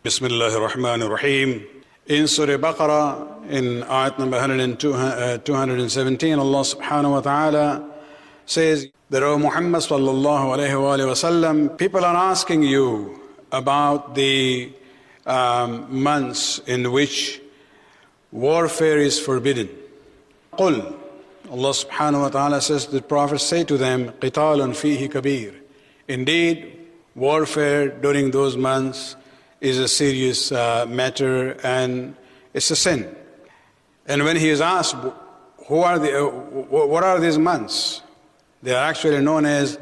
Bismillahir Rahmanir Rahim. In Surah Baqarah, in ayat number 217, Allah subhanahu wa ta'ala says that, O Muhammad sallallahu alayhi wa sallam, people are asking you about the months in which warfare is forbidden. Qul, Allah subhanahu wa ta'ala says to the Prophet, say to them, qitalun fihi kabir. Indeed, warfare during those months is a serious matter and it's a sin. And when he is asked, what are these months? They are actually known as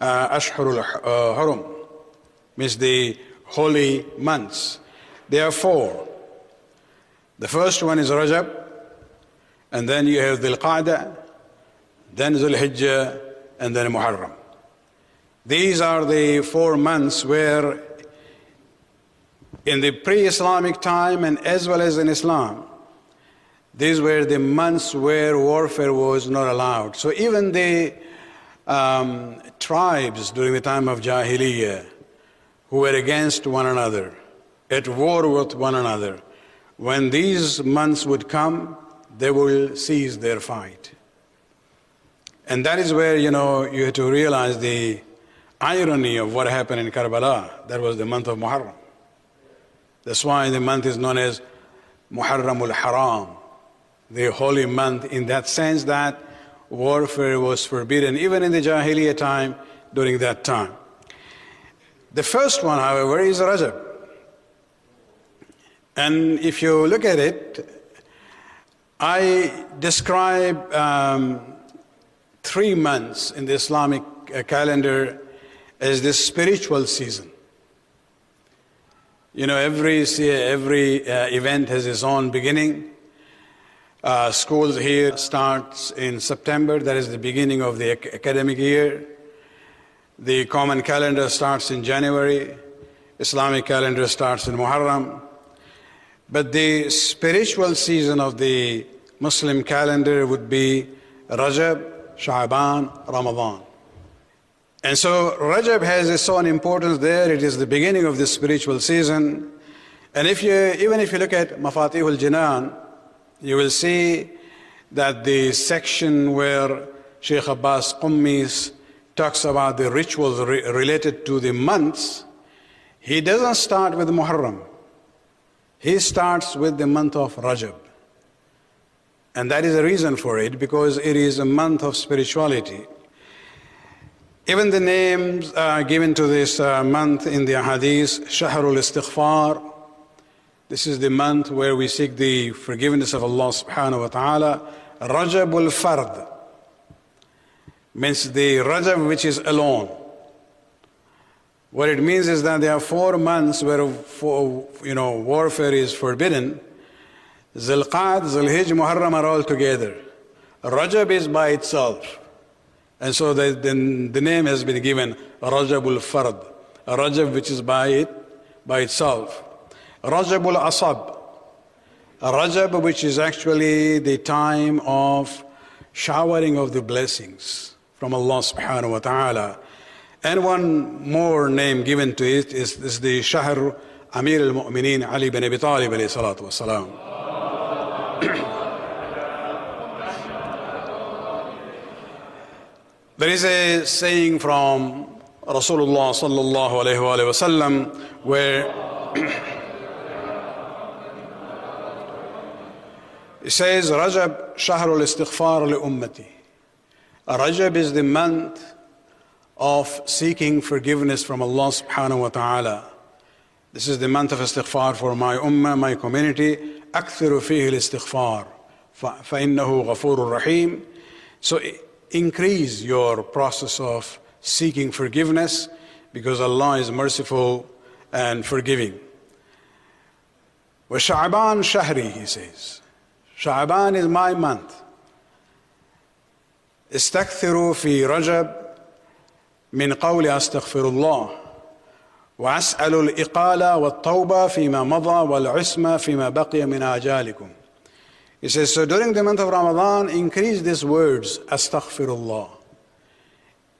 Ashhurul Hurum, means the holy months. There are four. The first one is Rajab, and then you have Dhul Qa'dah, then Dhul Hijjah, and then Muharram. These are the 4 months where in the pre-Islamic time and as well as in Islam, these were the months where warfare was not allowed. So even the tribes during the time of Jahiliyyah who were against one another, at war with one another, when these months would come, they will cease their fight. And that is where, you have to realize the irony of what happened in Karbala. That was the month of Muharram. That's why the month is known as Muharramul Haram, the holy month, in that sense that warfare was forbidden even in the Jahiliyyah time during that time. The first one, however, is Rajab. And if you look at it, I describe 3 months in the Islamic calendar as the spiritual season. Every event has its own beginning. Schools here starts in September, that is the beginning of the academic year. The common calendar starts in January. Islamic calendar starts in Muharram. But the spiritual season of the Muslim calendar would be Rajab, Sha'ban, Ramadan. And so Rajab has its own importance there. It is the beginning of the spiritual season. And even if you look at Mafatihul Jinan, you will see that the section where Sheikh Abbas Qummi talks about the rituals related to the months, he doesn't start with Muharram. He starts with the month of Rajab. And that is the reason for it, because it is a month of spirituality. Even the names given to this month in the Hadith, Shahrul Istighfar, this is the month where we seek the forgiveness of Allah subhanahu wa ta'ala. Rajabul Fard means the Rajab which is alone. What it means is that there are 4 months where warfare is forbidden. Dhul Qa'dah, Dhul Hijjah, Muharram are all together. Rajab is by itself. And so the name has been given Rajabul Fard, a Rajab which is by itself. Rajabul Asab, a Rajab which is actually the time of showering of the blessings from Allah subhanahu wa ta'ala. And one more name given to it is the Shahr Amir al-Mu'mineen Ali bin Abi Talib alayhi salatu wasalam. There is a saying from Rasulullah sallallahu alayhi wa sallam where it says, Rajab shahrul istighfar li ummati. Rajab is the month of seeking forgiveness from Allah subhanahu wa ta'ala. This is the month of istighfar for my ummah, my community. أكثر فيه الاستغفار فإنه غفور رحيم. So increase your process of seeking forgiveness, because Allah is merciful and forgiving. وَشَعْبَانْ شَهْرِي, he says. Sha'ban is my month. استكثروا في رجب من قول أستغفر الله وأسأل الإقالة والتوبة فيما مضى والعصمة فيما بقي من آجالكم. He says, so during the month of Ramadan, increase these words, Astaghfirullah.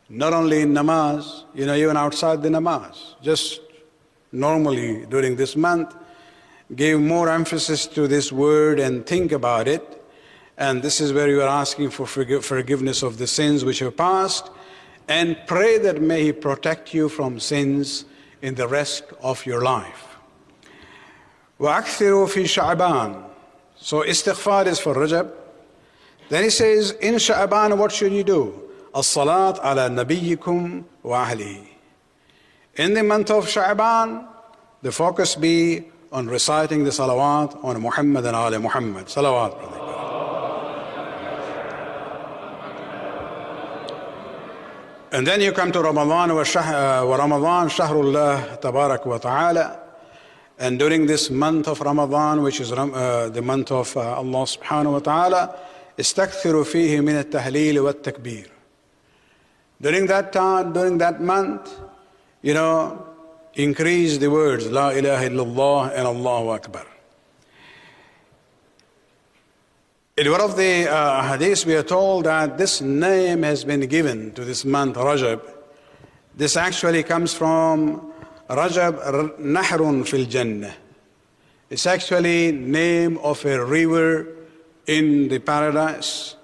Not only in namaz, even outside the namaz. Just normally during this month, give more emphasis to this word and think about it. And this is where you are asking for forgiveness of the sins which have passed, and pray that may He protect you from sins in the rest of your life. وَأَكْثِرُوا فِي شَعْبَانَ. So istighfar is for Rajab. Then he says, in Sha'ban, what should you do? الصلاة على نبيكم وأهله. In the month of Sha'ban, the focus be on reciting the salawat on Muhammad and Ali Muhammad. Salawat, brother. And then you come to Ramadan, Ramadan shahrullah tabarak wa ta'ala. And during this month of Ramadan, which is the month of Allah subhanahu wa ta'ala, استكثروا فيه من التهليل والتكبير. During that time, during that month, increase the words La ilaha illallah and Allahu Akbar. In one of the hadiths, we are told that this name has been given to this month, Rajab. This actually comes from Rajab, Nahrun fil Jannah. It's actually name of a river in the paradise.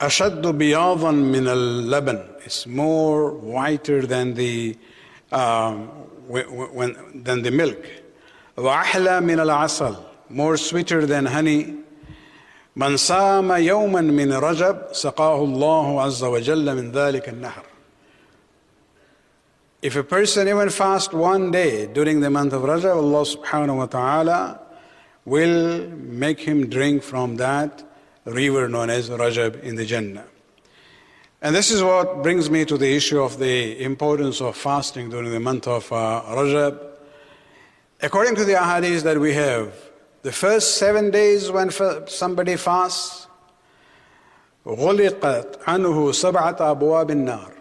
أشد بياضا من اللبن. It's more whiter than the milk. وأحلى من العسل. More sweeter than honey. من صام يوما من رجب سقاه الله عز وجل من ذلك النهر. If a person even fasts one day during the month of Rajab, Allah subhanahu wa ta'ala will make him drink from that river known as Rajab in the Jannah. And this is what brings me to the issue of the importance of fasting during the month of Rajab. According to the ahadith that we have, the first 7 days when somebody fasts, غُلِقَتْ عَنْهُ سَبْعَةَ أَبْوَابِ النَّارِ.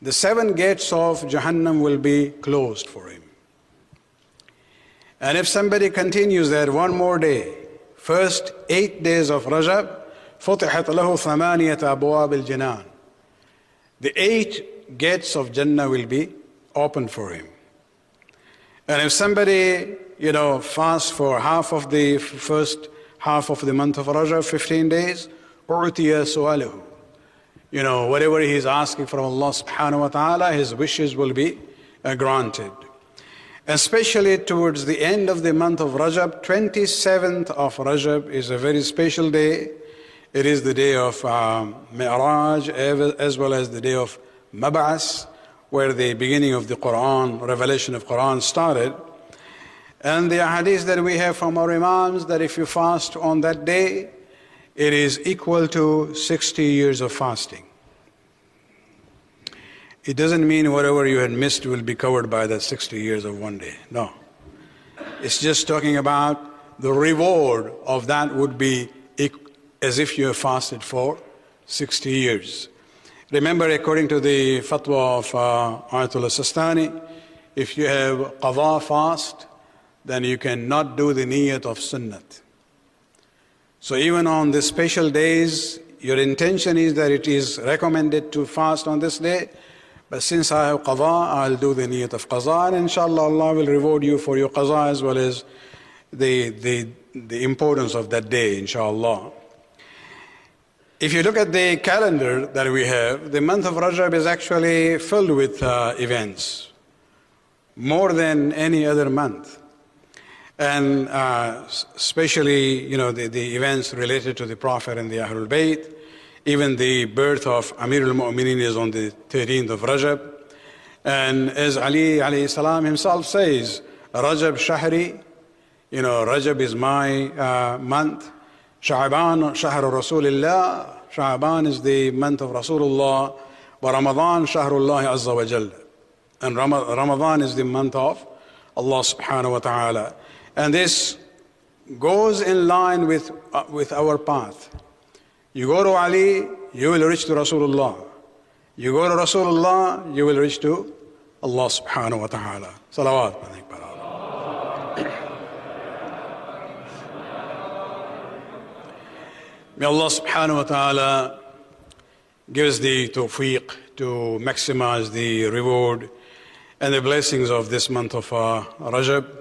The 7 gates of Jahannam will be closed for him. And if somebody continues that one more day, first 8 days of Rajab, فُتِحَتْ لَهُ ثَمَانِيَةَ أَبْوَابِ الْجِنَانِ. The 8 gates of Jannah will be open for him. And if somebody, fasts for half of the first half of the month of Rajab, 15 days, أُعْتِيَ سُؤَالُهُ. Whatever he is asking from Allah subhanahu wa ta'ala, his wishes will be granted. Especially towards the end of the month of Rajab, 27th of Rajab is a very special day. It is the day of Mi'raj, as well as the day of Mab'as, where the beginning of the Quran, revelation of Quran started. And the hadith that we have from our Imams, that if you fast on that day, it is equal to 60 years of fasting. It doesn't mean whatever you had missed will be covered by that 60 years of one day. No. It's just talking about the reward of that would be as if you have fasted for 60 years. Remember, according to the fatwa of Ayatollah Sistani, if you have qadha fast, then you cannot do the niyat of sunnat. So even on the special days, your intention is that it is recommended to fast on this day, but since I have qadha, I'll do the niyat of qadha, and inshallah Allah will reward you for your qadha as well as the importance of that day, inshallah. If you look at the calendar that we have, the month of Rajab is actually filled with events, more than any other month. And especially, the events related to the Prophet and the Ahlul Bayt. Even the birth of Amir al-Mu'mineen is on the 13th of Rajab. And as Ali alayhi salam himself says, Rajab Shahri, Rajab is my month. Sha'ban Shahr Rasulillah, Sha'ban is the month of Rasulullah. Wa Ramadan Shahrullah Azza wa Jalla. And Ramadan is the month of Allah subhanahu wa ta'ala. And this goes in line with our path. You go to Ali, you will reach to Rasulullah. You go to Rasulullah, you will reach to Allah subhanahu wa ta'ala. Salawat. May Allah subhanahu wa ta'ala give us the tawfiq to maximize the reward and the blessings of this month of Rajab.